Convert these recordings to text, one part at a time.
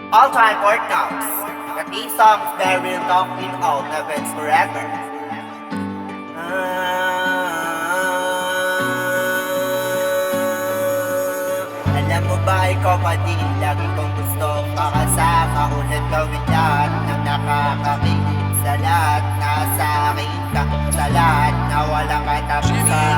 All-time workouts. But these songs that will talk in all events forever. Alam mo ba ikaw pa din, lagi kong gusto makasama. Ulit gawin lahat ng nakakakilig sa lahat. Nasa akin ka sa lahat na walang katapusan.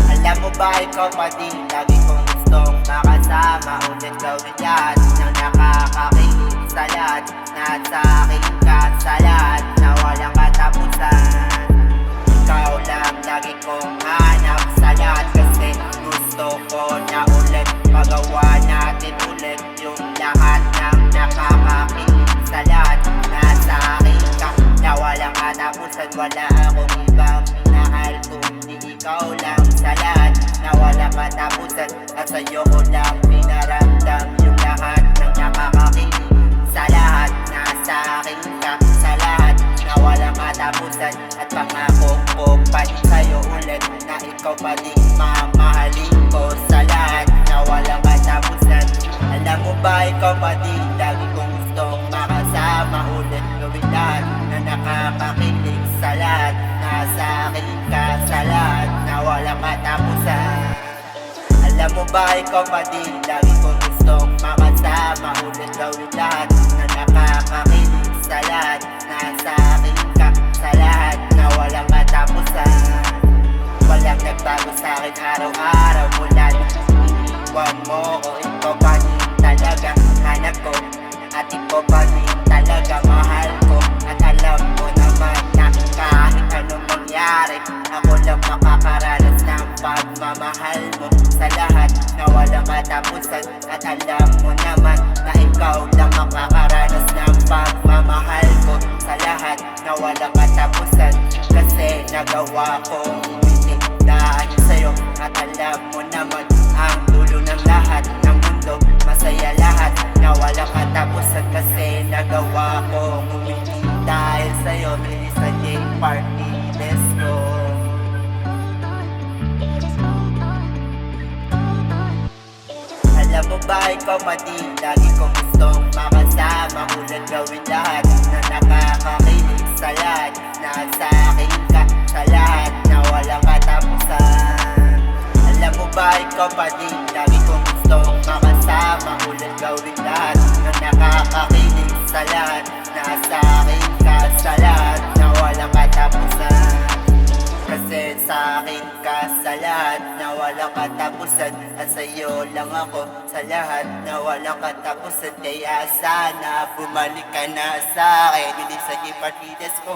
Alam mo ba ikaw pa din, lagi kong gustong makasama. Ulit gawin lahat ng nakakakilig sa lahat. Nasa akin ka sa lahat na walang katapusan. Ikaw lang lagi kong hanap sa lahat, kasi gusto ko na ulit magawa natin ulit yung lahat ng nakakakilig sa lahat. Nasa akin ka na walang katapusan. Wala akong ibang minahal kundi ikaw lang sa lahat na walang katapusan. At sa'yo ko lang pinaramdam yung lahat ng nakakakilig sa lahat. Nasa akin ka sa lahat na walang katapusan. At pangako ko pa din sa'yo ulit na ikaw pa din mamahalin ko sa lahat na walang katapusan. Alam mo ba ikaw pa din, lagi kong gustong makasama. Ulit gawin lahat na nakakakilig sa lahat. Nasa akin ka sa lahat na walang katapusan. Alam mo ba ikaw pa din, lagi kong gustong makasama. Ulit gawin lahat na nakakakilig sa lahat. Nasa akin ka sa lahat na walang katapusan. Walang nagbago sa'kin araw-araw mula nung iniwan mo ko. Ikaw pa din talaga hanap ko, at ikaw pa din talaga mahal ko. At alam mo naman na kahit anong mangyari, ako lang makakaranas ng pagmamahal mo sa lahat na walang katapusan. At alam mo naman na ikaw lang makakaranas ng pagmamahal ko sa lahat na walang katapusan. Kasi nagawa kong umitik dahil sa'yo. At alam mo naman ang dulo ng lahat ng mundo, masaya lahat na walang katapusan. Kasi nagawa kong umitik dahil sa'yo. Bilis na day party, let's go. Alam mo ba ikaw pa din, lagi kong gustong makasama. Ulit gawin lahat na nakakakilig sa lahat. Nasa akin ka sa lahat na walang katapusan. Alam mo ba ikaw pa din, lagi kong gustong makasama. Ulit gawin lahat na nakakakilig sa lahat. Nasa akin ka sa lahat na walang katapusan. Kasi sa akin ka sa lahat na walang katapusan. At sa'yo lang ako sa lahat na walang katapusan. Kaya sana bumalik ka na sa'kin. Hindi sa gipartides ko